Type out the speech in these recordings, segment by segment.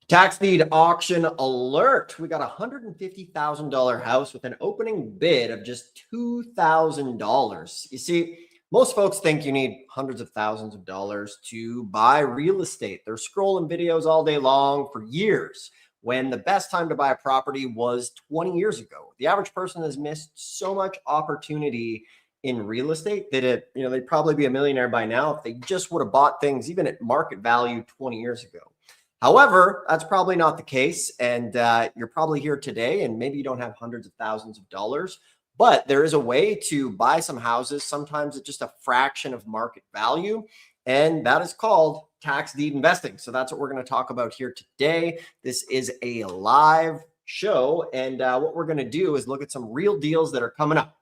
Tax deed auction alert. We got a $150,000 house with an opening bid of just $2,000. You see, most folks think you need hundreds of thousands of dollars to buy real estate. They're scrolling videos all day long for years when the best time to buy a property was 20 years ago. The average person has missed so much opportunity in real estate that they'd probably be a millionaire by now if they just would have bought things even at market value 20 years ago. However, that's probably not the case. And you're probably here today and maybe you don't have hundreds of thousands of dollars, but there is a way to buy some houses, sometimes at just a fraction of market value. And that is called tax deed investing. So that's what we're going to talk about here today. This is a live show. And what we're going to do is look at some real deals that are coming up.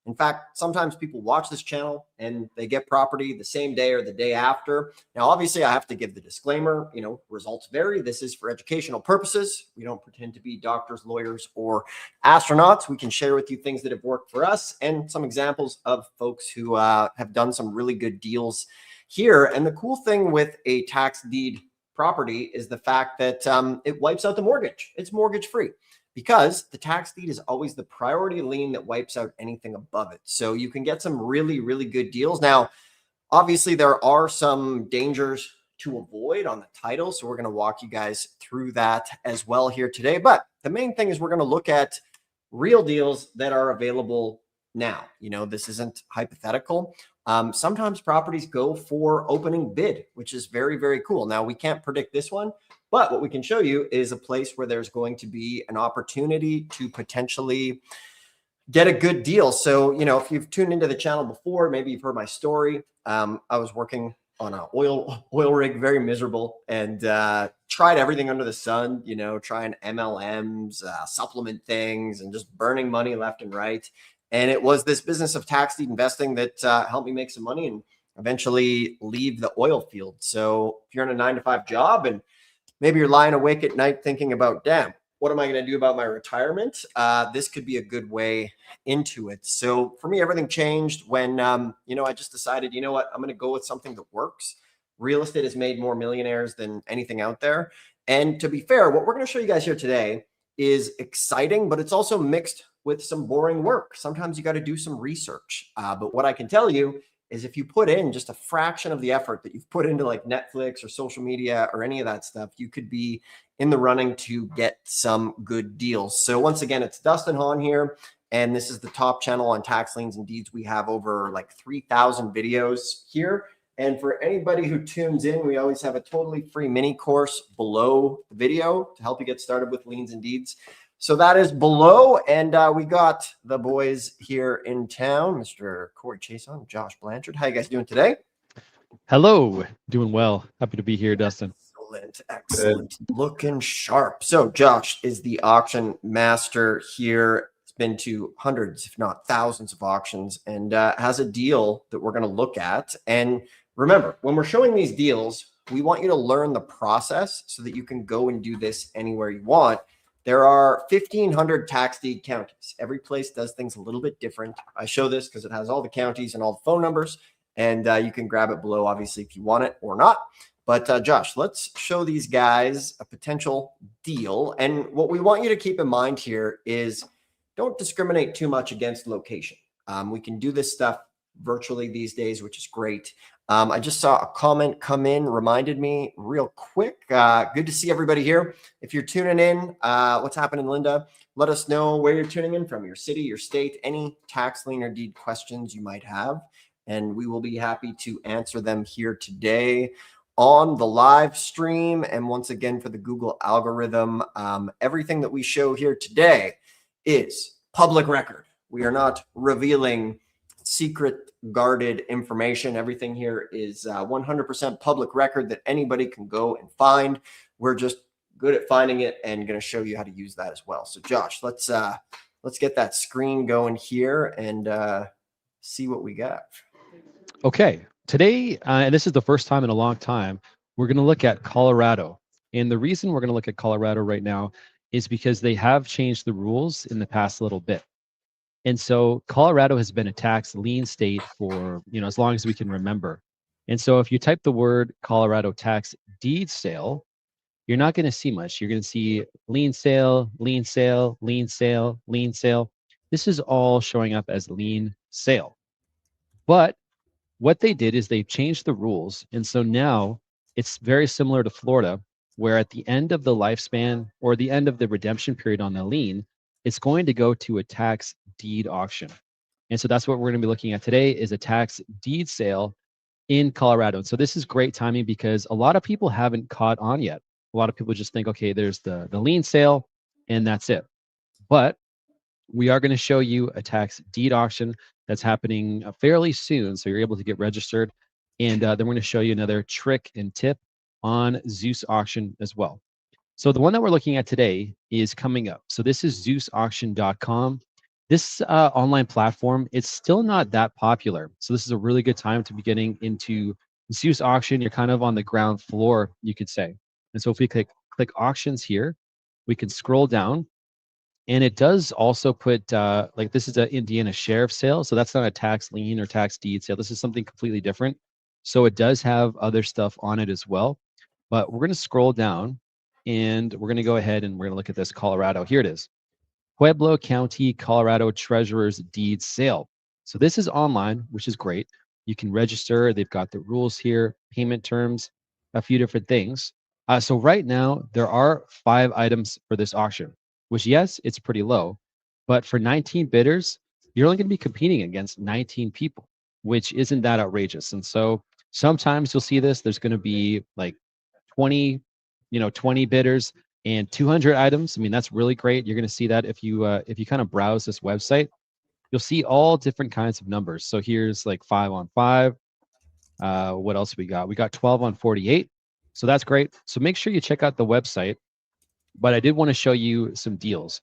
In fact, sometimes people watch this channel and they get property the same day or the day after. Now, obviously, I have to give the disclaimer, results vary. This is for educational purposes. We don't pretend to be doctors, lawyers, or astronauts. We can share with you things that have worked for us and some examples of folks who have done some really good deals here. And the cool thing with a tax deed property is the fact that it wipes out the mortgage. It's mortgage free, because the tax deed is always the priority lien that wipes out anything above it. So you can get some really, really good deals. Now, obviously, there are some dangers to avoid on the title. So we're going to walk you guys through that as well here today. But the main thing is we're going to look at real deals that are available now. This isn't hypothetical. Sometimes properties go for opening bid, which is very, very cool. Now, we can't predict this one, but what we can show you is a place where there's going to be an opportunity to potentially get a good deal. So, if you've tuned into the channel before, maybe you've heard my story. I was working on an oil rig, very miserable, and tried everything under the sun, trying MLMs, supplement things, and just burning money left and right. And it was this business of tax deed investing that helped me make some money and eventually leave the oil field. So if you're in a 9-to-5 job and maybe you're lying awake at night thinking about, damn, what am I going to do about my retirement? This could be a good way into it. So for me, everything changed when, I just decided, I'm going to go with something that works. Real estate has made more millionaires than anything out there. And to be fair, what we're going to show you guys here today is exciting, but it's also mixed with some boring work. Sometimes you got to do some research. But what I can tell you is if you put in just a fraction of the effort that you've put into like Netflix or social media or any of that stuff, you could be in the running to get some good deals. So once again, it's Dustin Hahn here, and this is the top channel on Tax Liens and Deeds. We have over like 3,000 videos here. And for anybody who tunes in, we always have a totally free mini course below the video to help you get started with liens and deeds. So that is below, and we got the boys here in town, Mr. Corey Chason, Josh Blanchard. How you guys doing today? Hello, doing well. Happy to be here, Dustin. Excellent. Looking sharp. So Josh is the auction master here. It's been to hundreds, if not thousands of auctions, and has a deal that we're going to look at. And remember, when we're showing these deals, we want you to learn the process so that you can go and do this anywhere you want. There are 1,500 tax deed counties. Every place does things a little bit different. I show this because it has all the counties and all the phone numbers, and you can grab it below, obviously, if you want it or not. But Josh, let's show these guys a potential deal. And what we want you to keep in mind here is don't discriminate too much against location. We can do this stuff virtually these days, which is great. I just saw a comment come in, reminded me real quick. Good to see everybody here. If you're tuning in, what's happening, Linda? Let us know where you're tuning in from, your city, your state, any tax lien or deed questions you might have. And we will be happy to answer them here today on the live stream. And once again, for the Google algorithm, everything that we show here today is public record. We are not revealing secret guarded information. Everything here is 100% public record that anybody can go and find. We're just good at finding it and going to show you how to use that as well. So Josh, let's get that screen going here and see what we got. Okay, today, and this is the first time in a long time, we're going to look at Colorado. And the reason we're going to look at Colorado right now is because they have changed the rules in the past little bit. And so Colorado has been a tax lien state for, as long as we can remember. And so if you type the word Colorado tax deed sale, you're not going to see much. You're going to see lien sale, lien sale, lien sale, lien sale. This is all showing up as lien sale. But what they did is they changed the rules. And so now it's very similar to Florida, where at the end of the lifespan or the end of the redemption period on the lien, it's going to go to a tax deed auction. And so that's what we're going to be looking at today is a tax deed sale in Colorado. And so this is great timing because a lot of people haven't caught on yet. A lot of people just think, okay, there's the lien sale and that's it. But we are going to show you a tax deed auction that's happening fairly soon. So you're able to get registered. And then we're going to show you another trick and tip on Zeus auction as well. So the one that we're looking at today is coming up. So this is ZeusAuction.com. This online platform, it's still not that popular. So this is a really good time to be getting into Zeus auction. You're kind of on the ground floor, you could say. And so if we click auctions here, we can scroll down. And it does also put, like this is an Indiana sheriff sale. So that's not a tax lien or tax deed sale. This is something completely different. So it does have other stuff on it as well. But we're going to scroll down and we're going to go ahead and we're going to look at this Colorado. Here it is. Pueblo County, Colorado Treasurer's Deed Sale. So this is online, which is great. You can register. They've got the rules here, payment terms, a few different things. So right now, there are 5 items for this auction, which yes, it's pretty low. But for 19 bidders, you're only going to be competing against 19 people, which isn't that outrageous. And so sometimes you'll see this. There's going to be like 20, 20 bidders and 200 items. I mean, that's really great. You're going to see that if you kind of browse this website, you'll see all different kinds of numbers. So here's like 5 on 5. What else we got? We got 12 on 48. So that's great. So make sure you check out the website. But I did want to show you some deals.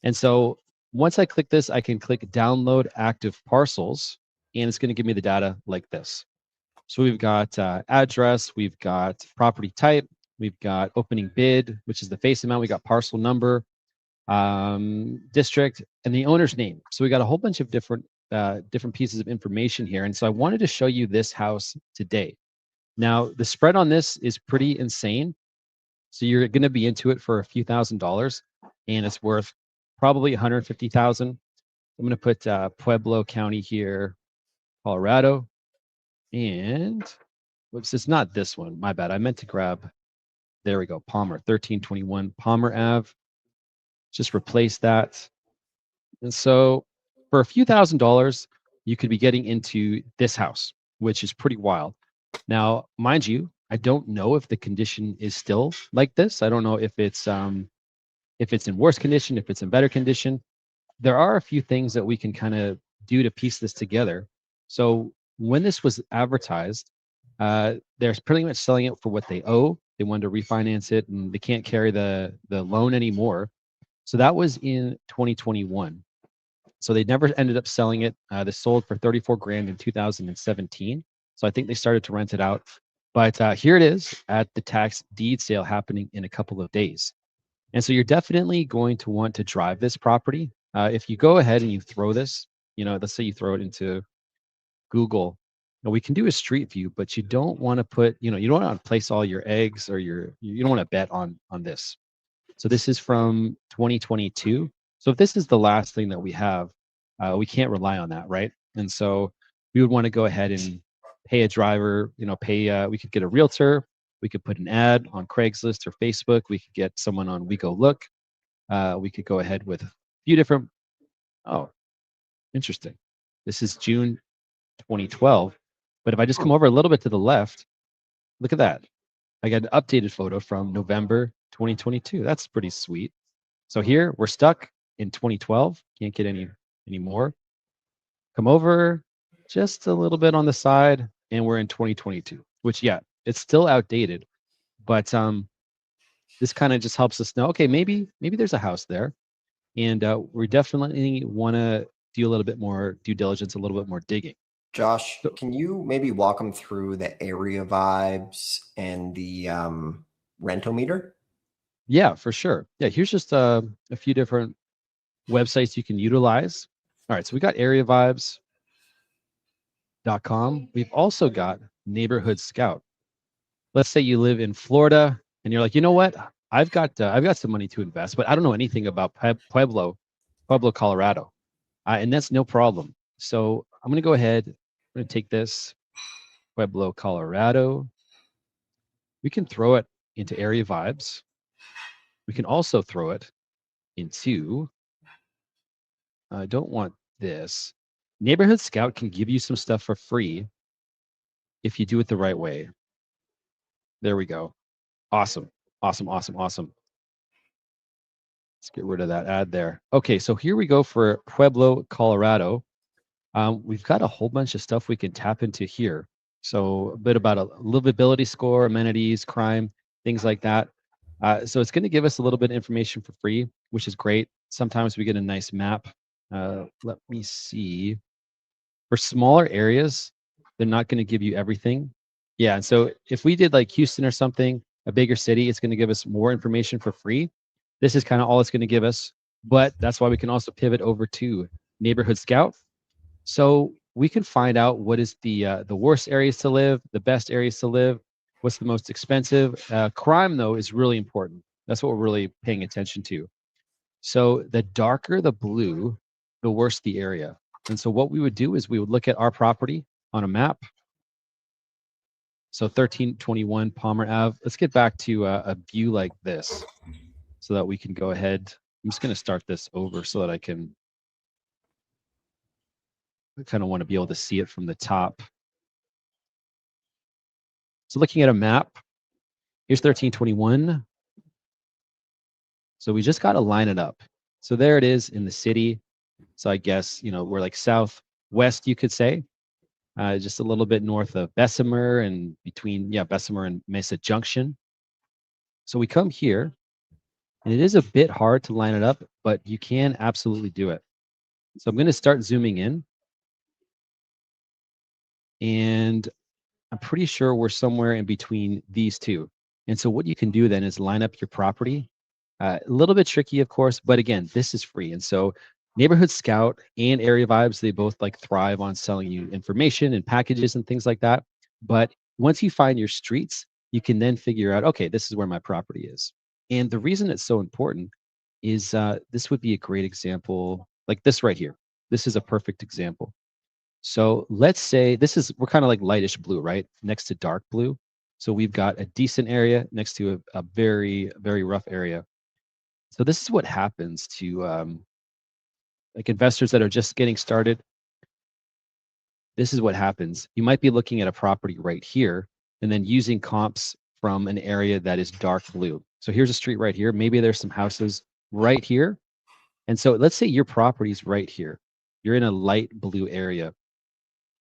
And so once I click this, I can click download active parcels, and it's going to give me the data like this. So we've got address, we've got property type, we've got opening bid, which is the face amount. We got parcel number, district, and the owner's name. So we got a whole bunch of different pieces of information here. And so I wanted to show you this house today. Now the spread on this is pretty insane. So you're going to be into it for a few $1,000s, and it's worth probably 150,000. I'm going to put Pueblo County here, Colorado. And whoops, it's not this one. My bad. I meant to grab, there we go, Palmer, 1321 Palmer Ave. Just replace that. And so for a few $1,000s, you could be getting into this house, which is pretty wild. Now, mind you, I don't know if the condition is still like this. I don't know if it's in worse condition, if it's in better condition. There are a few things that we can kind of do to piece this together. So when this was advertised, they're pretty much selling it for what they owe. They wanted to refinance it, and they can't carry the loan anymore. So that was in 2021. So they never ended up selling it. They sold for 34 grand in 2017. So I think they started to rent it out. But here it is at the tax deed sale happening in a couple of days. And so you're definitely going to want to drive this property. If you go ahead and you throw this, let's say you throw it into Google. Now we can do a street view, but you don't want to put, you don't want to place all your eggs or you don't want to bet on this. So this is from 2022. So if this is the last thing that we have, we can't rely on that, right? And so we would want to go ahead and pay a driver, we could get a realtor, we could put an ad on Craigslist or Facebook, we could get someone on We Go Look, we could go ahead with a few different, oh, interesting. This is June 2012. But if I just come over a little bit to the left, look at that. I got an updated photo from November 2022. That's pretty sweet. So here we're stuck in 2012. Can't get any more. Come over just a little bit on the side, and we're in 2022. Which, yeah, it's still outdated, but this kind of just helps us know. Okay, maybe there's a house there, and we definitely want to do a little bit more due diligence, a little bit more digging. Josh, can you maybe walk them through the area vibes and the rentometer? Yeah, for sure. Yeah, here's just a few different websites you can utilize. All right, so we got areavibes.com. We've also got Neighborhood Scout. Let's say you live in Florida and you're like, you know what? I've got some money to invest, but I don't know anything about Pueblo, Colorado, and that's no problem. So I'm going to go ahead. I'm going to take this Pueblo, Colorado. We can throw it into Area Vibes. We can also throw it into. I don't want this. Neighborhood Scout can give you some stuff for free if you do it the right way. There we go. Awesome. Awesome. Awesome. Awesome. Let's get rid of that ad there. Okay, so here we go for Pueblo, Colorado. We've got a whole bunch of stuff we can tap into here. So a bit about a livability score, amenities, crime, things like that. So it's going to give us a little bit of information for free, which is great. Sometimes we get a nice map. Let me see. For smaller areas, they're not going to give you everything. Yeah, and so if we did like Houston or something, a bigger city, it's going to give us more information for free. This is kind of all it's going to give us, but that's why we can also pivot over to Neighborhood Scout. So we can find out what is the worst areas to live, the best areas to live, what's the most expensive. Crime though is really important. That's what we're really paying attention to. So the darker the blue, the worse the area. And so what we would do is we would look at our property on a map. So 1321 Palmer Ave. Let's get back to a view like this so that we can go ahead. I'm just going to start this over so that I kind of want to be able to see it from the top. So looking at a map, here's 1321. So we just got to line it up. So there it is in the city. So I guess, we're like southwest, you could say, just a little bit north of Bessemer and between, Bessemer and Mesa Junction. So we come here, and it is a bit hard to line it up, but you can absolutely do it. So I'm going to start zooming in. And I'm pretty sure we're somewhere in between these two. And so what you can do then is line up your property. A little bit tricky, of course, but again, this is free. And so Neighborhood Scout and Area Vibes, they both like thrive on selling you information and packages and things like that. But once you find your streets, you can then figure out, okay, this is where my property is. And the reason it's so important is this would be a great example, like this right here. This is a perfect example. So let's say we're kind of like lightish blue, right? Next to dark blue. So we've got a decent area next to a very, very rough area. So this is what happens to like investors that are just getting started. This is what happens. You might be looking at a property right here and then using comps from an area that is dark blue. So here's a street right here. Maybe there's some houses right here. And so let's say your property's right here. You're in a light blue area.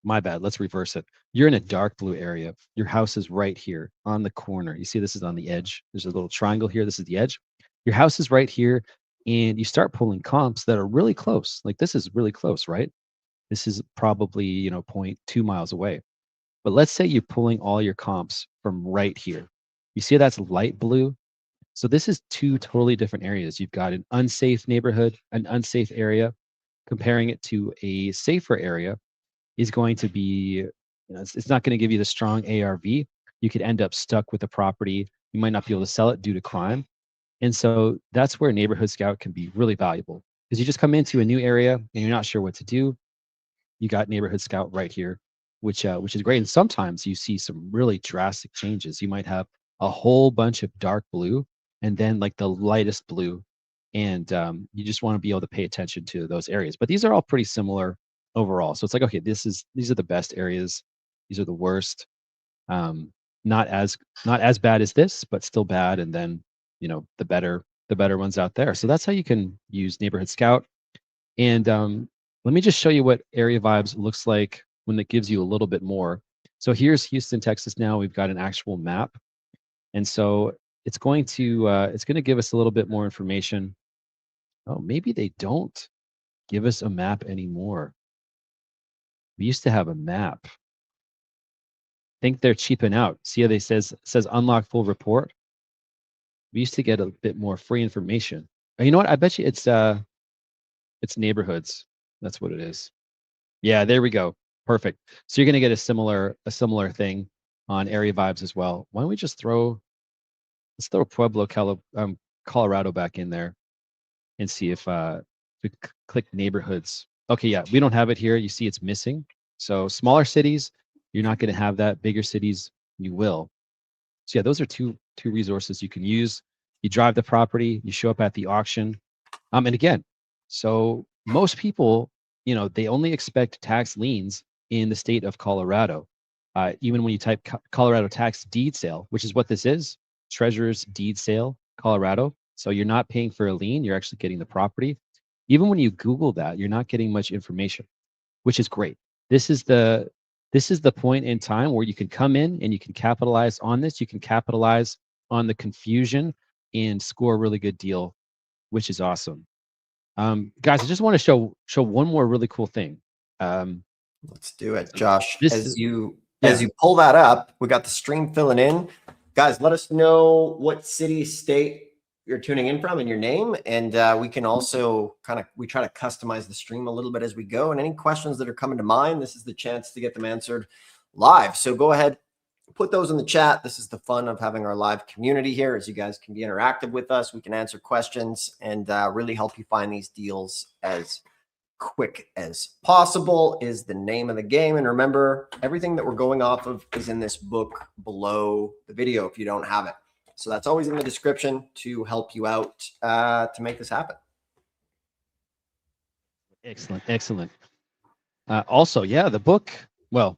My bad. Let's reverse it. You're in a dark blue area. Your house is right here on the corner. You see, this is on the edge. There's a little triangle here. This is the edge. Your house is right here. And you start pulling comps that are really close. Like this is really close, right? This is probably, 0.2 miles away. But let's say you're pulling all your comps from right here. You see that's light blue. So this is two totally different areas. You've got an unsafe neighborhood, an unsafe area. Comparing it to a safer area is going to be, it's not going to give you the strong ARV. You could end up stuck with a property. You might not be able to sell it due to crime. And so that's where Neighborhood Scout can be really valuable because you just come into a new area and you're not sure what to do. You got Neighborhood Scout right here, which is great. And sometimes you see some really drastic changes. You might have a whole bunch of dark blue and then like the lightest blue. And you just want to be able to pay attention to those areas. But these are all pretty similar overall. So it's like, okay, these are the best areas. These are the worst. Not as bad as this, but still bad. And then, the better ones out there. So that's how you can use Neighborhood Scout. And let me just show you what Area Vibes looks like when it gives you a little bit more. So here's Houston, Texas. Now we've got an actual map. And so it's going to give us a little bit more information. Oh, maybe they don't give us a map anymore. We used to have a map. Think they're cheaping out. See how they says unlock full report. We used to get a bit more free information. You know what? I bet you it's neighborhoods. That's what it is. Yeah, there we go. Perfect. So you're gonna get a similar thing on Area Vibes as well. Why don't we just throw let's throw Pueblo, Colorado back in there and see if we click neighborhoods. Okay, yeah, we don't have it here. You see it's missing. So smaller cities, you're not going to have that. Bigger cities, you will. So yeah, those are two resources you can use. You drive the property, you show up at the auction. And again, so most people, they only expect tax liens in the state of Colorado. Even when you type Colorado tax deed sale, which is what this is, treasurer's deed sale, Colorado. So you're not paying for a lien, you're actually getting the property. Even when you Google that, you're not getting much information, which is great. This is the point in time where you can come in and you can capitalize on this. You can capitalize on the confusion and score a really good deal, which is awesome. Guys, I just want to show one more really cool thing. Let's do it, Josh. As you pull that up, we got the stream filling in. Guys, let us know what city, state you're tuning in from and your name. And we can also we try to customize the stream a little bit as we go. And any questions that are coming to mind, this is the chance to get them answered live. So go ahead, put those in the chat. This is the fun of having our live community here, as you guys can be interactive with us. We can answer questions and really help you find these deals as quick as possible is the name of the game. And remember, everything that we're going off of is in this book below the video if you don't have it. So that's always in the description to help you out to make this happen. Excellent, excellent. Also, yeah, the book, well,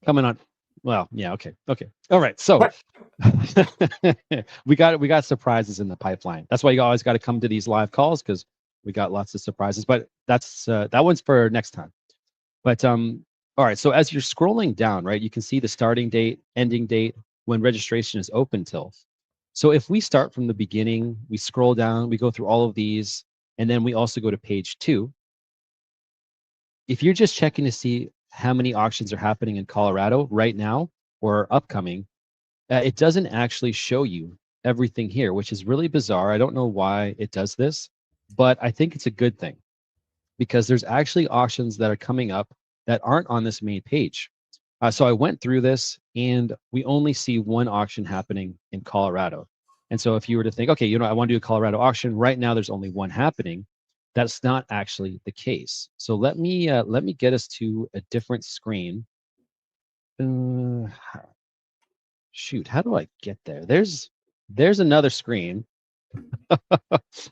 coming on. Well, yeah, okay. All right. So we got surprises in the pipeline. That's why you always got to come to these live calls, because we got lots of surprises. But that's that one's for next time. But all right. So as you're scrolling down, right, you can see the starting date, ending date, when registration is open till. So if we start from the beginning, we scroll down, we go through all of these, and then we also go to page 2. If you're just checking to see how many auctions are happening in Colorado right now or upcoming, it doesn't actually show you everything here, which is really bizarre. I don't know why it does this, but I think it's a good thing, because there's actually auctions that are coming up that aren't on this main page. So I went through this, and we only see one auction happening in Colorado. And so if you were to think, okay, I want to do a Colorado auction right now, there's only one happening. That's not actually the case. So let me get us to a different screen. Shoot, how do I get there? There's another screen.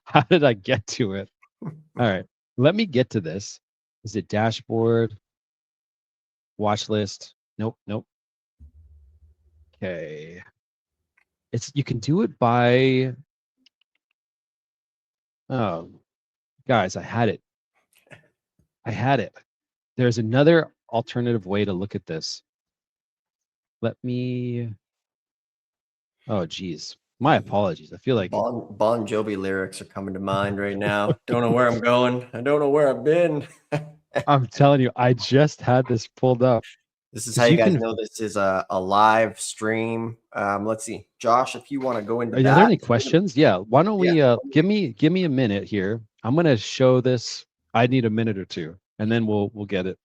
How did I get to it? All right, let me get to this. Is it dashboard? Watch list? Nope. Okay. You can do it by, oh, guys, I had it. There's another alternative way to look at this. Let me, oh, geez. My apologies. I feel like Bon Jovi lyrics are coming to mind right now. Don't know where I'm going. I don't know where I've been. I'm telling you, I just had this pulled up. This is how you guys know this is a live stream. Let's see, Josh, if you want to go into that. Are there any questions? Yeah. Why don't we give me a minute here. I'm gonna show this. I need a minute or two, and then we'll get it.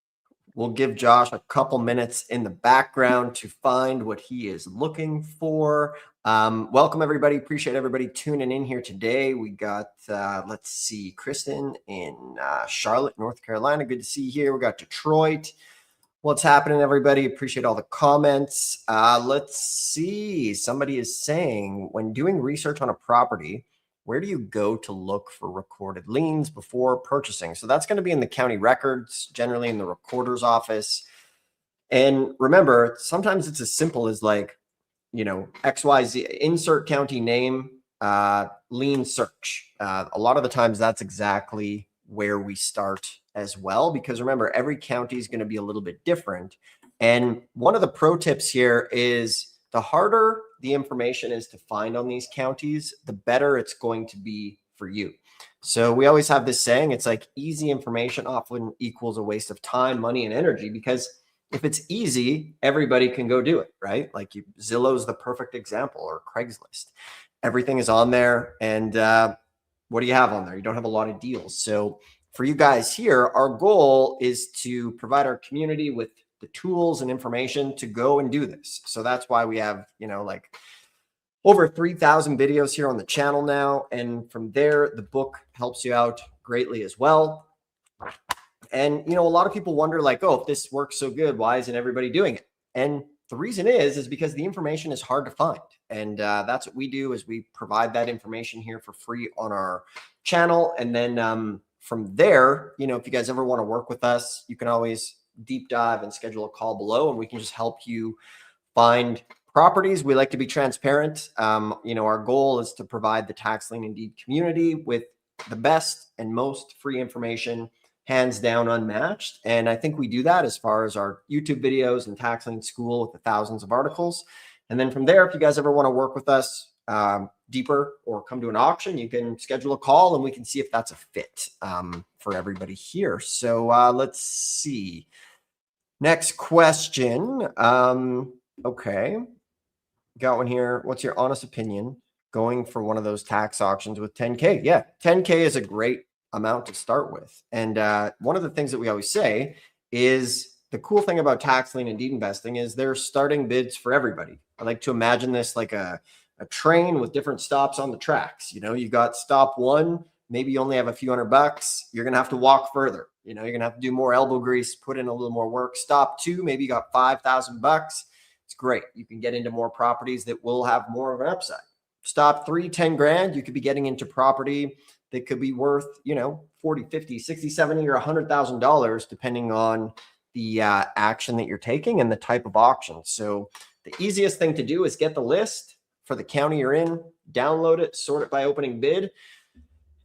We'll give Josh a couple minutes in the background to find what he is looking for. Welcome, everybody. Appreciate everybody tuning in here today. We got, let's see, Kristen in Charlotte, North Carolina. Good to see you here. We got Detroit. What's happening, everybody? Appreciate all the comments. Let's see. Somebody is saying, when doing research on a property, where do you go to look for recorded liens before purchasing? So that's going to be in the county records, generally in the recorder's office. And remember, sometimes it's as simple as like, XYZ, insert county name, lien search. A lot of the times that's exactly where we start as well, because remember, every county is going to be a little bit different. And one of the pro tips here is, the harder the information is to find on these counties, the better it's going to be for you. So we always have this saying, it's like easy information often equals a waste of time, money, and energy, because if it's easy, everybody can go do it, right? Like Zillow's the perfect example, or Craigslist. Everything is on there. And what do you have on there? You don't have a lot of deals. So for you guys here, our goal is to provide our community with the tools and information to go and do this. So that's why we have, like over 3,000 videos here on the channel now. And from there, the book helps you out greatly as well. And, you know, a lot of people wonder like, oh, if this works so good, why isn't everybody doing it? And the reason is because the information is hard to find. And that's what we do is we provide that information here for free on our channel. And then from there, you know, if you guys ever want to work with us, you can always deep dive and schedule a call below, and we can just help you find properties. We like to be transparent. You know, our goal is to provide the tax lien and deed community with the best and most free information, hands down unmatched. And I think we do that as far as our YouTube videos and Tax Lien School with the thousands of articles. And then from there, if you guys ever want to work with us deeper or come to an auction, you can schedule a call and we can see if that's a fit for everybody here. So let's see. Next question. Okay. Got one here. What's your honest opinion going for one of those tax auctions with 10K? Yeah, 10K is a great amount to start with. And one of the things that we always say is the cool thing about tax lien and deed investing is there's starting bids for everybody. I like to imagine this like a train with different stops on the tracks. You know, you got stop one, maybe you only have a few $100. You're going to have to walk further. You know, you're going to have to do more elbow grease, put in a little more work. Stop two, maybe you got $5,000. It's great. You can get into more properties that will have more of an upside. Stop three, 10 grand. You could be getting into property that could be worth, you know, 40, 50, 60, 70, or $100,000, depending on the action that you're taking and the type of auction. So the easiest thing to do is get the list for the county you're in, download it, sort it by opening bid.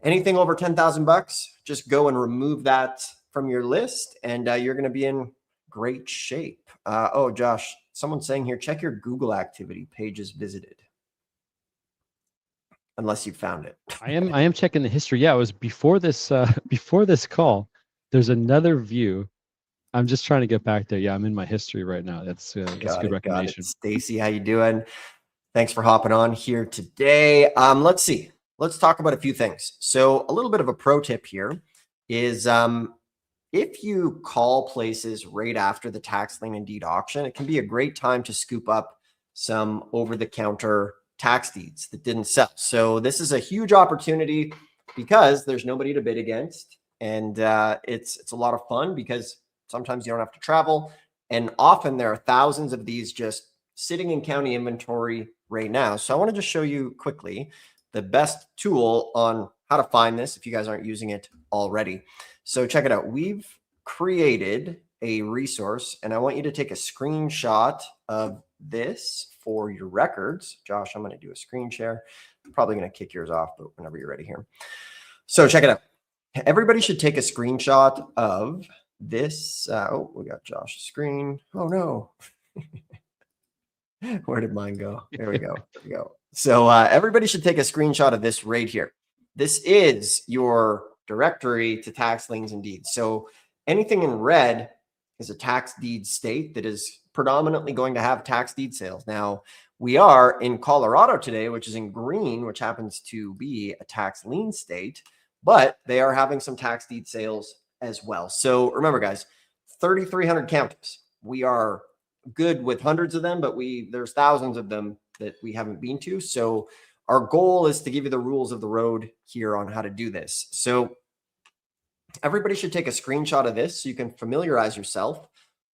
Anything over $10,000, just go and remove that from your list, and you're going to be in great shape. Oh, Josh, someone's saying here, check your Google activity pages visited. Unless you found it. I am checking the history. Yeah, it was before this call. There's another view. I'm just trying to get back there. Yeah, I'm in my history right now. That's a good recommendation. Stacy, how you doing? Thanks for hopping on here today. Let's see. Let's talk about a few things. So a little bit of a pro tip here is if you call places right after the tax lien and deed auction, it can be a great time to scoop up some over-the-counter tax deeds that didn't sell. So this is a huge opportunity because there's nobody to bid against, and it's a lot of fun because sometimes you don't have to travel, and often there are thousands of these just sitting in county inventory right now. So I want to just show you quickly the best tool on how to find this if you guys aren't using it already. So check it out. We've created a resource, and I want you to take a screenshot of this for your records. Josh, I'm going to do a screen share. I'm probably going to kick yours off, but whenever you're ready here. So check it out. Everybody should take a screenshot of this. Oh, we got Josh's screen. Oh no. Where did mine go? There we go. There we go. So everybody should take a screenshot of this right here. This is your directory to tax liens and deeds. So anything in red is a tax deed state that is predominantly going to have tax deed sales. Now, we are in Colorado today, which is in green, which happens to be a tax lien state, but they are having some tax deed sales as well. So remember, guys, 3,300 counties. We are good with hundreds of them, but there's thousands of them that we haven't been to. So our goal is to give you the rules of the road here on how to do this. So everybody should take a screenshot of this so you can familiarize yourself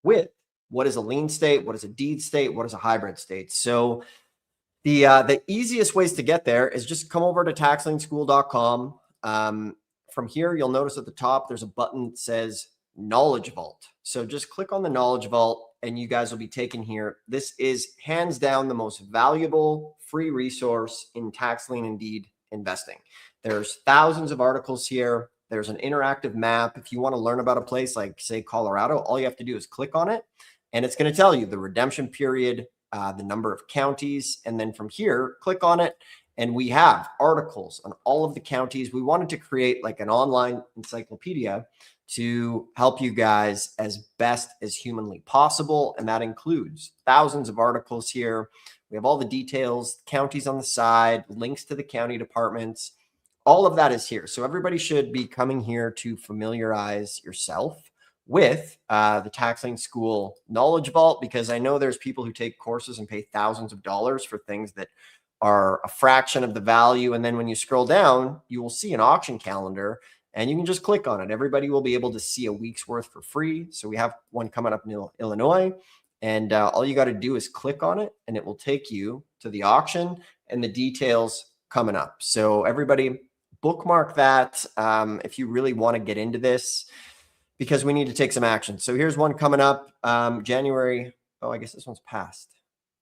with what is a lien state, what is a deed state, what is a hybrid state. So the easiest ways to get there is just come over to taxlienschool.com. From here, you'll notice at the top, there's a button that says Knowledge Vault. So just click on the Knowledge Vault and you guys will be taken here. This is hands down the most valuable free resource in tax lien and deed investing. There's thousands of articles here. There's an interactive map. If you want to learn about a place like, say, Colorado, all you have to do is click on it, and it's going to tell you the redemption period, the number of counties, and then from here, click on it, and we have articles on all of the counties. We wanted to create like an online encyclopedia to help you guys as best as humanly possible, and that includes thousands of articles here. We have all the details, counties on the side, links to the county departments. All of that is here. So everybody should be coming here to familiarize yourself with the Tax Lien School Knowledge Vault, because I know there's people who take courses and pay thousands of dollars for things that are a fraction of the value. And then when you scroll down, you will see an auction calendar and you can just click on it. Everybody will be able to see a week's worth for free. So we have one coming up in Illinois, and all you got to do is click on it and it will take you to the auction and the details coming up. So everybody bookmark that if you really want to get into this, because we need to take some action. So here's one coming up January. Oh, I guess this one's past.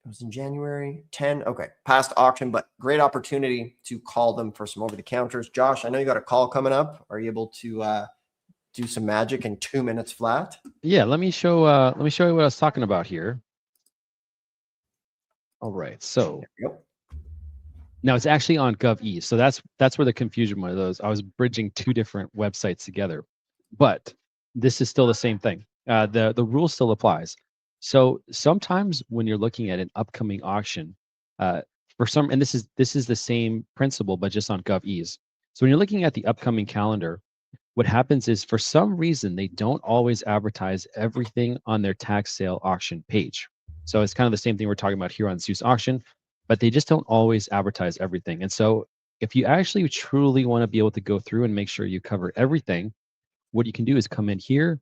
It was in January 10. Okay, past auction, but great opportunity to call them for some over the counters. Josh, I know you got a call coming up. Are you able to do some magic in 2 minutes flat? Yeah, let me show you what I was talking about here. All right, so Yep. now it's actually on GovEase. So that's where the confusion was. I was bridging two different websites together, but this is still the same thing. The rule still applies. So sometimes when you're looking at an upcoming auction, for some, and this is the same principle, but just on GovEase. So when you're looking at the upcoming calendar, what happens is for some reason they don't always advertise everything on their tax sale auction page. So it's kind of the same thing we're talking about here on Zeus auction, but they just don't always advertise everything. And so if you actually truly want to be able to go through and make sure you cover everything, what you can do is come in here.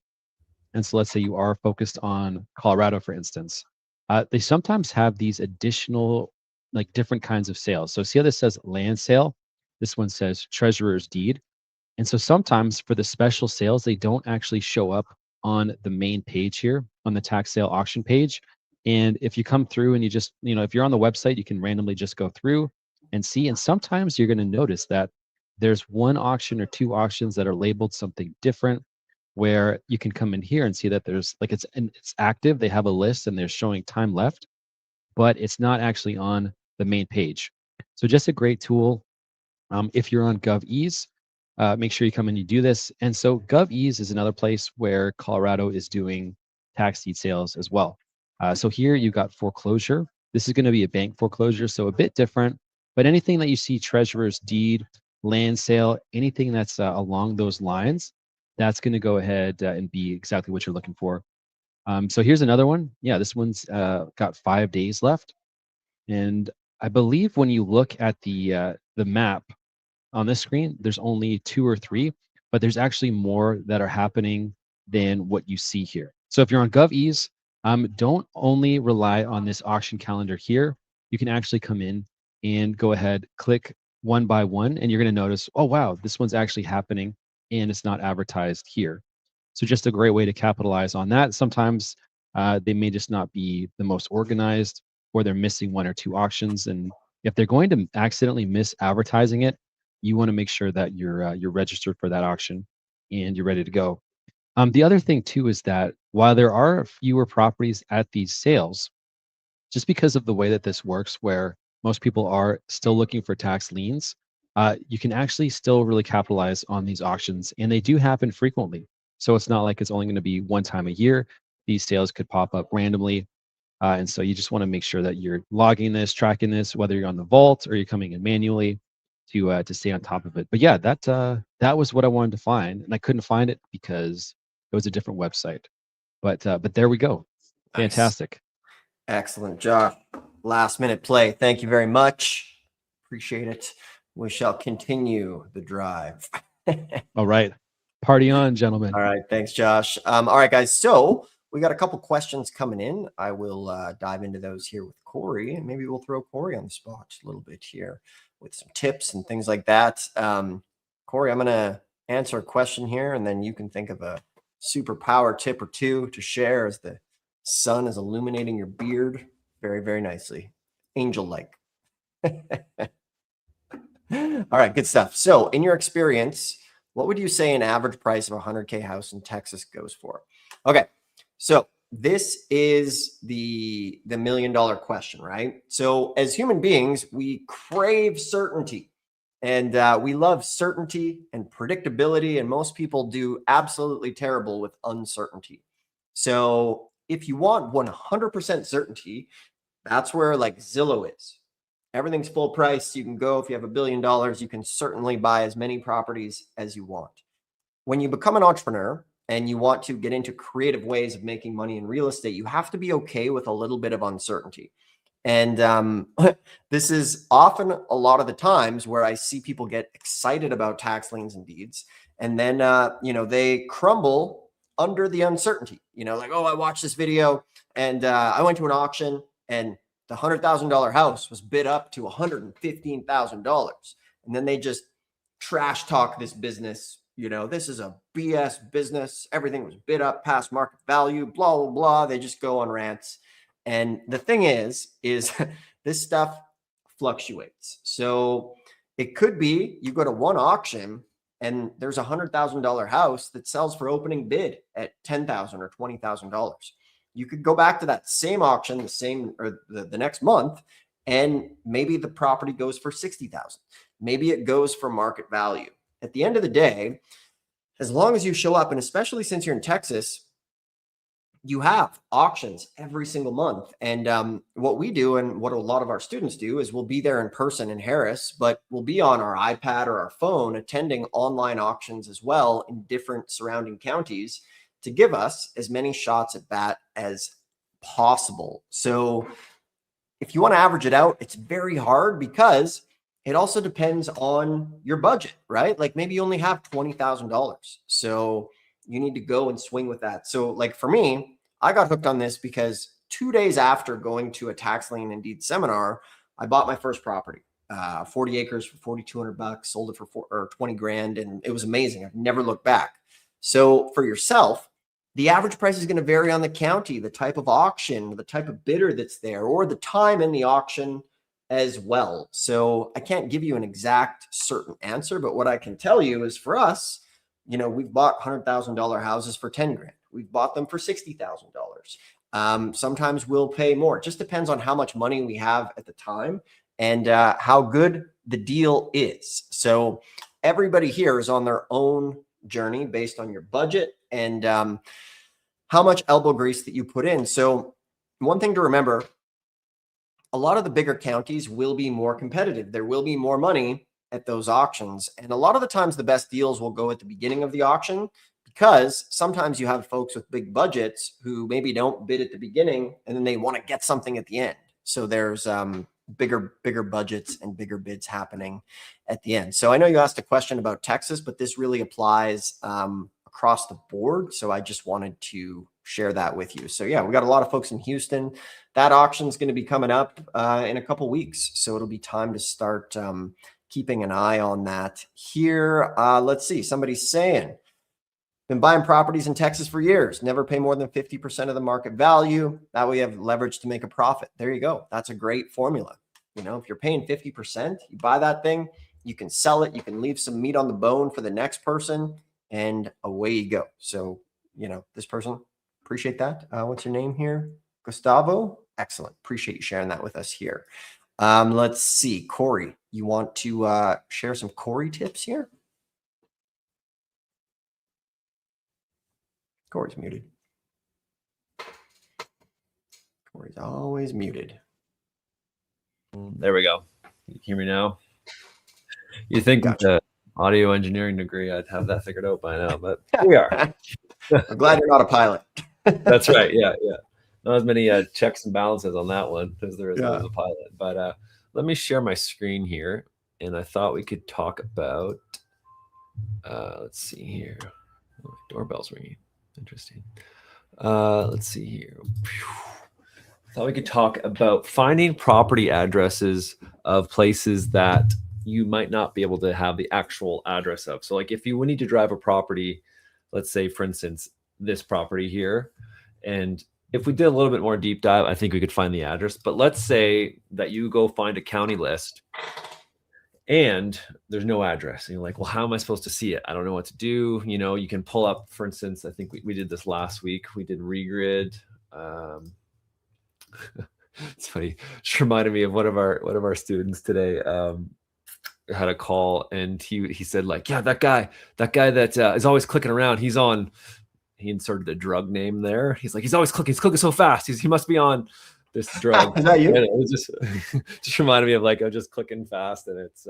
And so let's say you are focused on Colorado, for instance. They sometimes have these additional, like different kinds of sales. So see how this says land sale? This one says treasurer's deed. And so sometimes for the special sales, they don't actually show up on the main page here on the tax sale auction page. And if you come through and you just, if you're on the website, you can randomly just go through and see. And sometimes you're going to notice that there's one auction or two auctions that are labeled something different, where you can come in here and see that there's like it's active. They have a list and they're showing time left, but it's not actually on the main page. So just a great tool. If you're on GovEase, make sure you come and you do this. And so GovEase is another place where Colorado is doing tax deed sales as well. So here you've got foreclosure. This is going to be a bank foreclosure, so a bit different. But anything that you see, treasurer's deed, land sale, anything that's along those lines, that's going to go ahead and be exactly what you're looking for. So here's another one. Yeah, this one's got 5 days left. And I believe when you look at the map on this screen, there's only 2 or 3, but there's actually more that are happening than what you see here. So if you're on GovEase, don't only rely on this auction calendar here. You can actually come in and go ahead, click one by one, and you're going to notice, oh, wow, this one's actually happening and it's not advertised here. So just a great way to capitalize on that. Sometimes they may just not be the most organized, or they're missing 1 or 2 auctions. And if they're going to accidentally miss advertising it, you want to make sure that you're registered for that auction and you're ready to go. The other thing too is that while there are fewer properties at these sales, just because of the way that this works, where most people are still looking for tax liens, you can actually still really capitalize on these auctions, and they do happen frequently. So it's not like it's only going to be one time a year. These sales could pop up randomly. And so you just want to make sure that you're logging this, tracking this, whether you're on the vault or you're coming in manually to stay on top of it. But yeah, that was what I wanted to find, and I couldn't find it because it was a different website. But there we go. Nice. Fantastic. Excellent, Josh. Last minute play. Thank you very much. Appreciate it. We shall continue the drive. All right. Party on, gentlemen. All right. Thanks, Josh. All right, guys. So we got a couple questions coming in. I will dive into those here with Corey, and maybe we'll throw Corey on the spot a little bit here with some tips and things like that. Corey, I'm going to answer a question here, and then you can think of a superpower tip or two to share as the sun is illuminating your beard very, very nicely. Angel-like. All right, good stuff. So in your experience, what would you say an average price of a 100K house in Texas goes for? Okay, so this is the $1 million question, right? So as human beings, we crave certainty, and we love certainty and predictability, and most people do absolutely terrible with uncertainty. So if you want 100% certainty, that's where like Zillow is. Everything's full price. You can go, if you have $1 billion, you can certainly buy as many properties as you want. When you become an entrepreneur and you want to get into creative ways of making money in real estate, you have to be okay with a little bit of uncertainty. And this is often a lot of the times where I see people get excited about tax liens and deeds, and then they crumble under the uncertainty. Like, oh, I watched this video, and I went to an auction, and the $100,000 house was bid up to $115,000, and then they just trash talk this business. This is a BS business. Everything was bid up past market value. Blah blah blah. They just go on rants. And the thing is this stuff fluctuates. So it could be you go to one auction and there's $100,000 house that sells for opening bid at $10,000 or $20,000. You could go back to that same auction, the next month, and maybe the property goes for $60,000. Maybe it goes for market value. At the end of the day, as long as you show up, and especially since you're in Texas, you have auctions every single month. And what we do and what a lot of our students do is we'll be there in person in Harris, but we'll be on our iPad or our phone attending online auctions as well in different surrounding counties to give us as many shots at bat as possible. So if you want to average it out, it's very hard because it also depends on your budget, right? Like maybe you only have $20,000. So you need to go and swing with that. So like for me, I got hooked on this because 2 days after going to a tax lien and deed seminar, I bought my first property, 40 acres for $4,200, sold it for 20 grand. And it was amazing. I've never looked back. So for yourself, the average price is going to vary on the county, the type of auction, the type of bidder that's there, or the time in the auction as well. So I can't give you an exact certain answer, but what I can tell you is for us, we've bought $100,000 houses for 10 grand. We've bought them for $60,000. Sometimes we'll pay more. It just depends on how much money we have at the time and how good the deal is. So everybody here is on their own journey based on your budget and how much elbow grease that you put in. So one thing to remember, a lot of the bigger counties will be more competitive. There will be more money at those auctions. And a lot of the times the best deals will go at the beginning of the auction because sometimes you have folks with big budgets who maybe don't bid at the beginning and then they want to get something at the end. So there's bigger budgets and bigger bids happening at the end. So I know you asked a question about Texas, but this really applies across the board. So I just wanted to share that with you. So yeah, we got a lot of folks in Houston. That auction is going to be coming up in a couple weeks. So it'll be time to start keeping an eye on that here. Let's see. Somebody's saying, been buying properties in Texas for years, never pay more than 50% of the market value. That way you have leverage to make a profit. There you go. That's a great formula. If you're paying 50%, you buy that thing, you can sell it, you can leave some meat on the bone for the next person, and away you go. So, this person, appreciate that. What's your name here? Gustavo? Excellent. Appreciate you sharing that with us here. Let's see. Corey, you want to share some Corey tips here? Corey's muted. Corey's always muted. There we go. You hear me now? You think with the audio engineering degree, I'd have that figured out by now, but here we are. I'm glad you're not a pilot. That's right. Yeah. Not as many checks and balances on that one as there is as a pilot. But let me share my screen here. And I thought we could talk about, let's see here. Oh, doorbell's ringing. Interesting. Let's see here. I thought we could talk about finding property addresses of places that you might not be able to have the actual address of. So like if you need to drive a property, let's say for instance, this property here, and if we did a little bit more deep dive, I think we could find the address. But let's say that you go find a county list and there's no address. And you're like, well, how am I supposed to see it? I don't know what to do. You can pull up, for instance, I think we did this last week. We did Regrid. It's funny. Just reminded me of one of our students today. Had a call and he said like, yeah, that guy that is always clicking around. He inserted a drug name there. He's like, he's always clicking. He's clicking so fast. He must be on this drug. Is that you? And it was just reminded me of like, I'm just clicking fast and it's,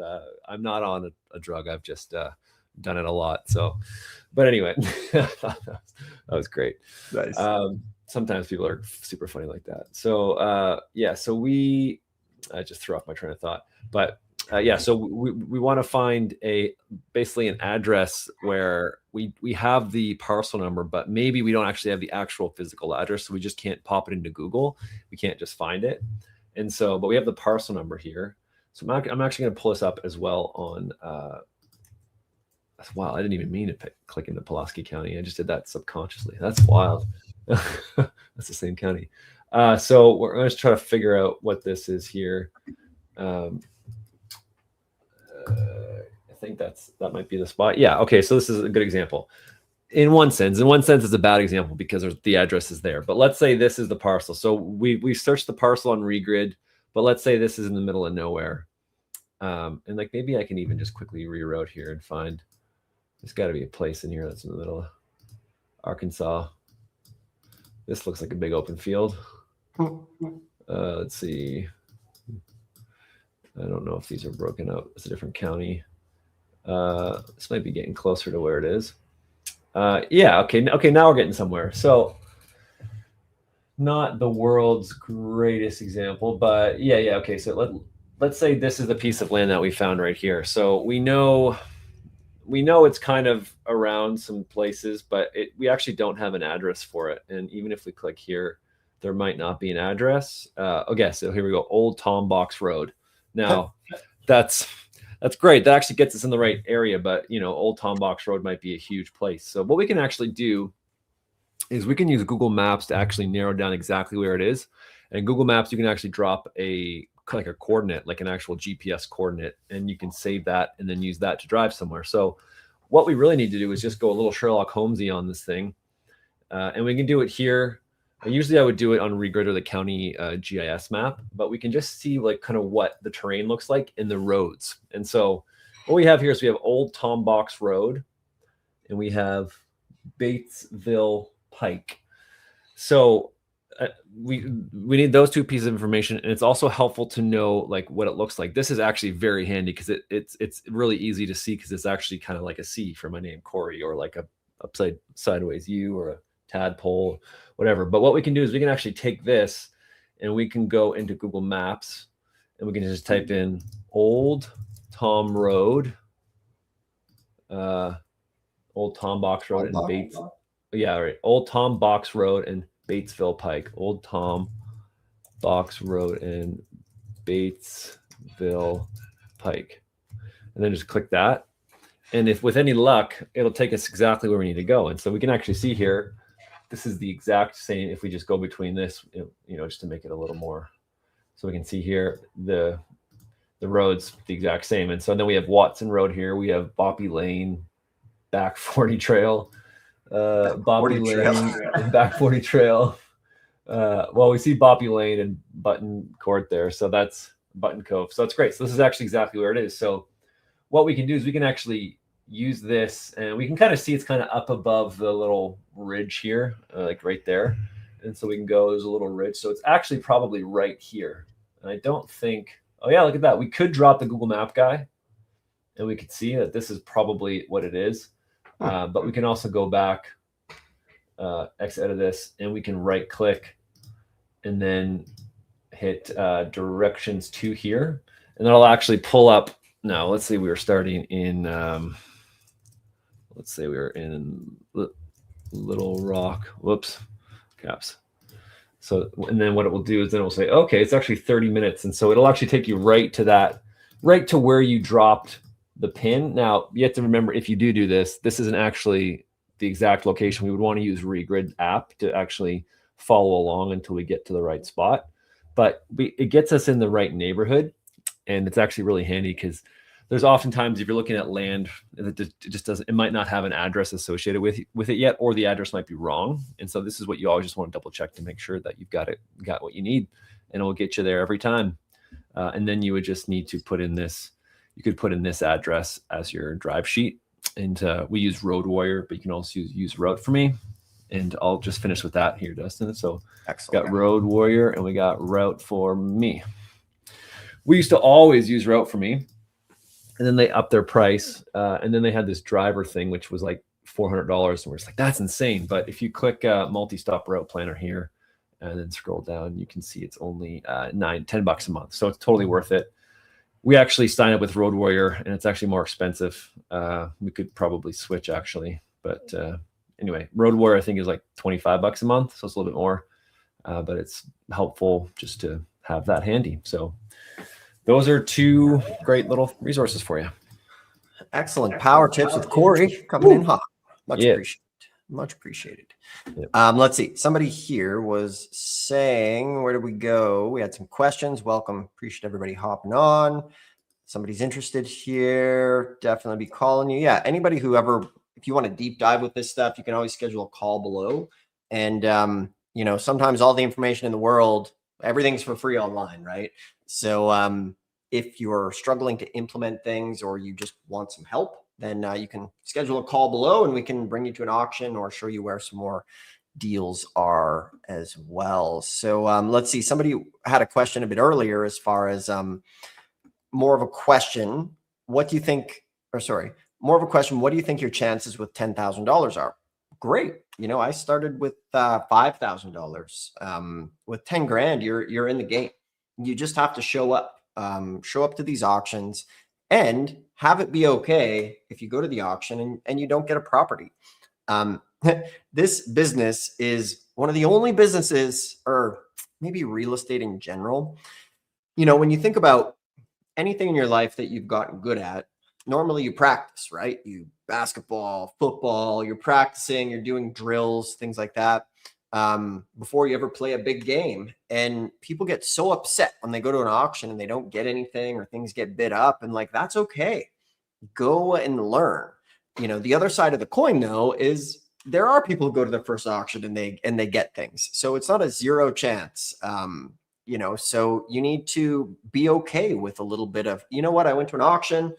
I'm not on a drug. I've just done it a lot. So, but anyway, that was great. Nice. sometimes people are super funny like that. So yeah, so I just threw off my train of thought, but yeah, so we want to find basically an address where we have the parcel number, but maybe we don't actually have the actual physical address, so we just can't pop it into Google. We can't just find it. And so, but we have the parcel number here. So I'm actually going to pull this up as well on, wow, I didn't even mean to click into Pulaski County. I just did that subconsciously. That's wild. That's the same county. So we're going to try to figure out what this is here. I think that might be the spot. Yeah. Okay. So this is a good example. In one sense, it's a bad example because the address is there. But let's say this is the parcel. So we searched the parcel on Regrid, but let's say this is in the middle of nowhere. And like maybe I can even just quickly reroute here and find. There's got to be a place in here that's in the middle of Arkansas. This looks like a big open field. Let's see. I don't know if these are broken out. It's a different county. This might be getting closer to where it is. Yeah, okay, now we're getting somewhere. So not the world's greatest example, but yeah, okay. So let's say this is the piece of land that we found right here. So we know it's kind of around some places, but we actually don't have an address for it. And even if we click here, there might not be an address. Okay, so here we go, Old Tom Box Road. Now, that's great. That actually gets us in the right area, but Old Tom Box Road might be a huge place. So what we can actually do is we can use Google Maps to actually narrow down exactly where it is. And Google Maps, you can actually drop a coordinate, like an actual GPS coordinate, and you can save that and then use that to drive somewhere. So what we really need to do is just go a little Sherlock Holmesy on this thing. And we can do it here. Usually I would do it on Regrid or the county GIS map, but we can just see like kind of what the terrain looks like in the roads. And so what we have here is we have Old Tom Box Road and we have Batesville Pike. So we need those two pieces of information, and it's also helpful to know like what it looks like. This is actually very handy because it's really easy to see because it's actually kind of like a C for my name Corey, or like a sideways U, or a tadpole, whatever. But what we can do is we can actually take this and we can go into Google Maps and we can just type in Old Tom Road, Old Tom Box Road and Bates. Yeah, right. Old Tom Box Road and Batesville Pike. Old Tom Box Road and Batesville Pike. And then just click that. And if with any luck, it'll take us exactly where we need to go. And so we can actually see here, this is the exact same. If we just go between this, just to make it a little more, so we can see here the roads the exact same. And so then we have Watson Road here. We have Boppy Lane, Back 40 Trail, Boppy Lane, Back 40 Trail. Well, we see Boppy Lane and Button Court there. So that's Button Cove. So that's great. So this is actually exactly where it is. So what we can do is we can actually use this, and we can kind of see it's kind of up above the little ridge here, like right there. And so we can go, there's a little ridge. So it's actually probably right here. And I don't think, oh yeah, look at that. We could drop the Google Map guy and we could see that this is probably what it is. But we can also go back, exit out of this, and we can right click and then hit directions to here. And that'll actually pull up. Now, let's say we were starting in, let's say we were in Little Rock, whoops, caps. So, and then what it will do is then it will say, okay, it's actually 30 minutes. And so it'll actually take you right to where you dropped the pin. Now, you have to remember, if you do this, this isn't actually the exact location. We would want to use Regrid app to actually follow along until we get to the right spot. But it gets us in the right neighborhood. And it's actually really handy because there's oftentimes, if you're looking at land, it might not have an address associated with it yet, or the address might be wrong. And so this is what you always just want to double check to make sure that you've got what you need, and it will get you there every time. And then you would just need to put in this. You could put in this address as your drive sheet, and we use Road Warrior, but you can also use Route for Me. And I'll just finish with that here, Dustin. So excellent. Got Road Warrior and we got Route for Me. We used to always use Route for Me, and then they upped their price. And then they had this driver thing, which was like $400, and we're just like, that's insane. But if you click multi-stop route planner here and then scroll down, you can see it's only $10 a month. So it's totally worth it. We actually signed up with Road Warrior, and it's actually more expensive. We could probably switch actually, but anyway, Road Warrior I think is like $25 a month, so it's a little bit more, but it's helpful just to have that handy. So those are two great little resources for you. Excellent. Power tips with Corey coming in hot. Much appreciated. Much appreciated. Yep. Let's see. Somebody here was saying, where did we go? We had some questions. Welcome. Appreciate everybody hopping on. Somebody's interested here. Definitely be calling you. Yeah. Anybody who ever, if you want to deep dive with this stuff, you can always schedule a call below. And, you know, sometimes all the information in the world, everything's for free online, right? So, if you're struggling to implement things or you just want some help, then you can schedule a call below and we can bring you to an auction or show you where some more deals are as well. So let's see, somebody had a question a bit earlier as far as more of a question. What do you think, or sorry, more of a question. What do you think your chances with $10,000 are? Great. You know, I started with $5,000. With 10 grand, you're in the game. You just have to show up to these auctions and have it be okay if you go to the auction and you don't get a property. This business is one of the only businesses, or maybe real estate in general. You know, when you think about anything in your life that you've gotten good at, normally you practice, right? You basketball, football, you're practicing, you're doing drills, things like that. Before you ever play a big game. And people get so upset when they go to an auction and they don't get anything or things get bid up, and like, that's okay. Go and learn. You know, the other side of the coin though is there are people who go to their first auction and they get things. So it's not a zero chance. You know, so you need to be okay with a little bit of, you know what, I went to an auction,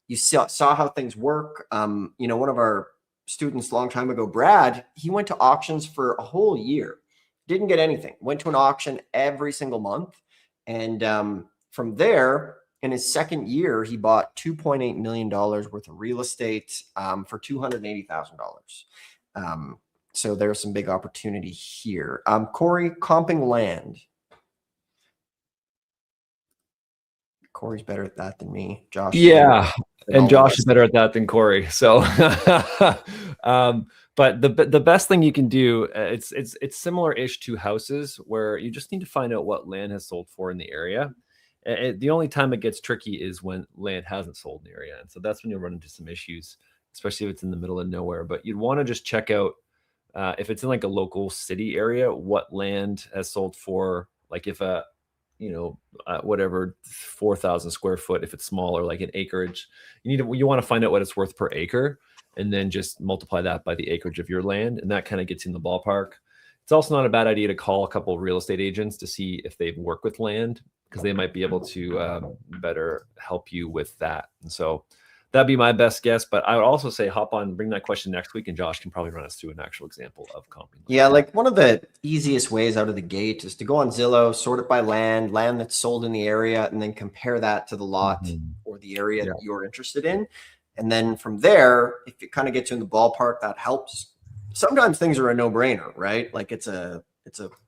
you saw how things work. You know, one of our students a long time ago, Brad, he went to auctions for a whole year, didn't get anything, went to an auction every single month. And from there, in his second year, he bought $2.8 million worth of real estate for $280,000. So there's some big opportunity here. Corey, comping land. Corey's better at that than me. Josh. Yeah. And Josh is better at that than Corey. So, but the best thing you can do, it's similar-ish to houses, where you just need to find out what land has sold for in the area. The only time it gets tricky is when land hasn't sold in the area. And so that's when you'll run into some issues, especially if it's in the middle of nowhere. But you'd want to just check out, if it's in like a local city area, what land has sold for, like if whatever 4,000 square foot, if it's smaller, like an acreage, you want to find out what it's worth per acre, and then just multiply that by the acreage of your land. And that kind of gets you in the ballpark. It's also not a bad idea to call a couple of real estate agents to see if they work with land, because they might be able to better help you with that. And so that'd be my best guess. But I would also say hop on, bring that question next week, and Josh can probably run us through an actual example of comping. Yeah, like one of the easiest ways out of the gate is to go on Zillow, sort it by land that's sold in the area, and then compare that to the lot or the area that you're interested in. And then from there, if it kind of gets you in the ballpark, that helps. Sometimes things are a no-brainer, right? Like it's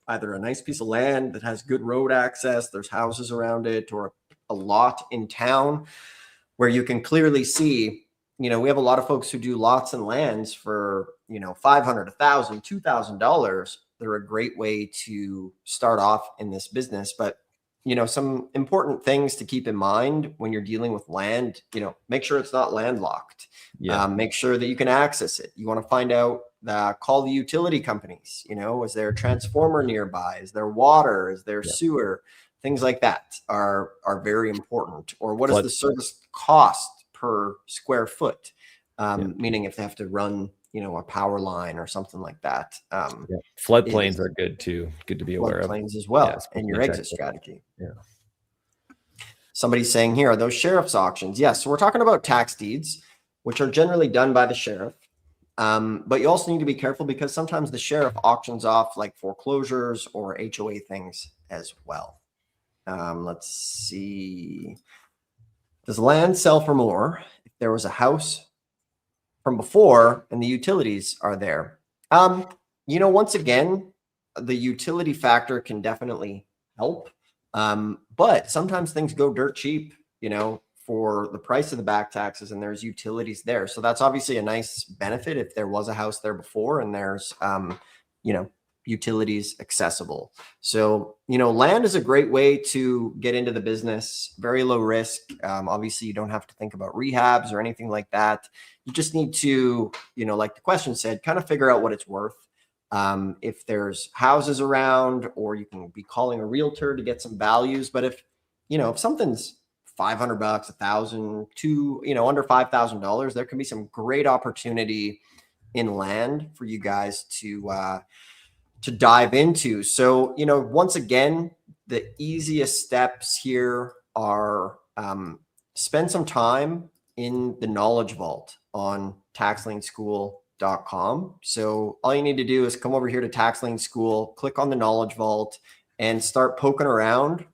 either a nice piece of land that has good road access, there's houses around it, or a lot in town where you can clearly see, you know, we have a lot of folks who do lots and lands for, you know, $500, $1,000, $2,000. They're a great way to start off in this business. But, you know, some important things to keep in mind when you're dealing with land, you know, make sure it's not landlocked. Make sure that you can access it. You want to find out, call the utility companies. You know, is there a transformer nearby? Is there water? Is there sewer? Things like that are very important. Or what is the service cost per square foot? Meaning if they have to run, you know, a power line or something like that. Floodplains are good too. Good to be aware of. Floodplains as well, and your exit strategy. Somebody's saying here, are those sheriff's auctions? Yes. So we're talking about tax deeds, which are generally done by the sheriff. But you also need to be careful because sometimes the sheriff auctions off like foreclosures or HOA things as well. Let's see. Does land sell for more if there was a house from before and the utilities are there. Once again, the utility factor can definitely help. But sometimes things go dirt cheap, for the price of the back taxes, and there's utilities there. So that's obviously a nice benefit if there was a house there before and there's, utilities accessible. So, land is a great way to get into the business, very low risk. Obviously you don't have to think about rehabs or anything like that. You just need to, like the question said, kind of figure out what it's worth. If there's houses around, or you can be calling a realtor to get some values. But if something's $500, $1,000 to, under $5,000, there can be some great opportunity in land for you guys to dive into. So, once again, the easiest steps here are spend some time in the knowledge vault on taxlienschool.com. So all you need to do is come over here to Tax Lien School, click on the knowledge vault, and start poking around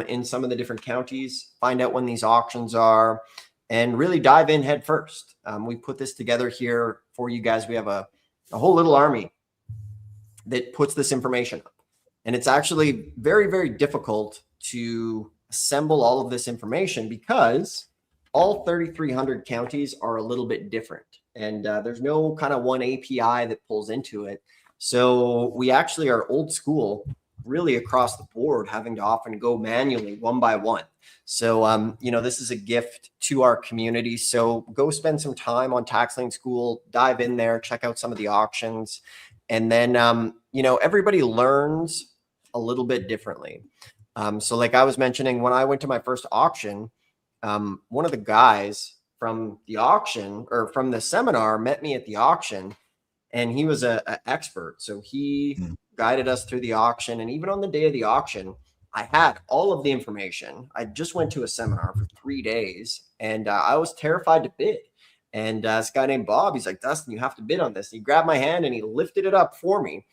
in some of the different counties, find out when these auctions are, and really dive in head first. We put this together here for you guys. We have a whole little army that puts this information up. And it's actually very, very difficult to assemble all of this information because all 3,300 counties are a little bit different. And there's no kind of one API that pulls into it. So we actually are old school, really across the board, having to often go manually one by one. So, this is a gift to our community. So go spend some time on Tax Lien School, dive in there, check out some of the auctions. And then, everybody learns a little bit differently. So like I was mentioning, when I went to my first auction, one of the guys from the auction or from the seminar met me at the auction, and he was an expert. So he guided us through the auction. And even on the day of the auction, I had all of the information. I just went to a seminar for 3 days, and I was terrified to bid. And this guy named Bob, he's like, Dustin, you have to bid on this. And he grabbed my hand and he lifted it up for me.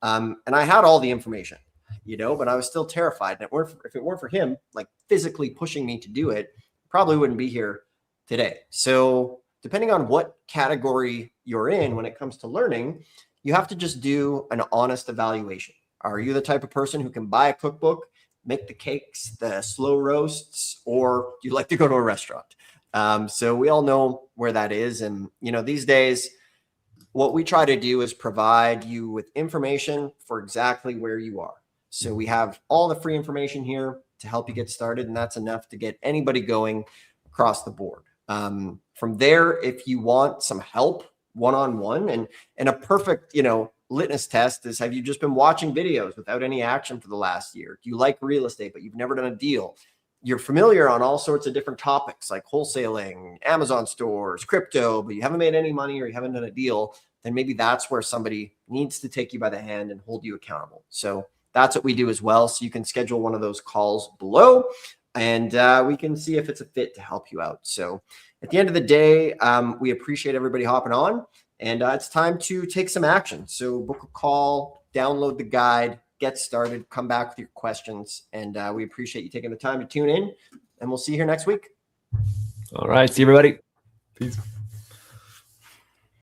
And I had all the information, but I was still terrified. And if it weren't for him, like physically pushing me to do it, probably wouldn't be here today. So depending on what category you're in when it comes to learning, you have to just do an honest evaluation. Are you the type of person who can buy a cookbook, make the cakes, the slow roasts, or do you like to go to a restaurant? So we all know where that is. And, these days, what we try to do is provide you with information for exactly where you are. So we have all the free information here to help you get started. And that's enough to get anybody going across the board. From there, if you want some help one-on-one and a perfect, litmus test is, have you just been watching videos without any action for the last year? Do you like real estate, but you've never done a deal? You're familiar on all sorts of different topics like wholesaling, Amazon stores, crypto, but you haven't made any money or you haven't done a deal, then maybe that's where somebody needs to take you by the hand and hold you accountable. So that's what we do as well. So you can schedule one of those calls below, and we can see if it's a fit to help you out. So at the end of the day, we appreciate everybody hopping on, and it's time to take some action. So book a call, download the guide, get started, come back with your questions. And we appreciate you taking the time to tune in, and we'll see you here next week. All right. See you, everybody. Peace.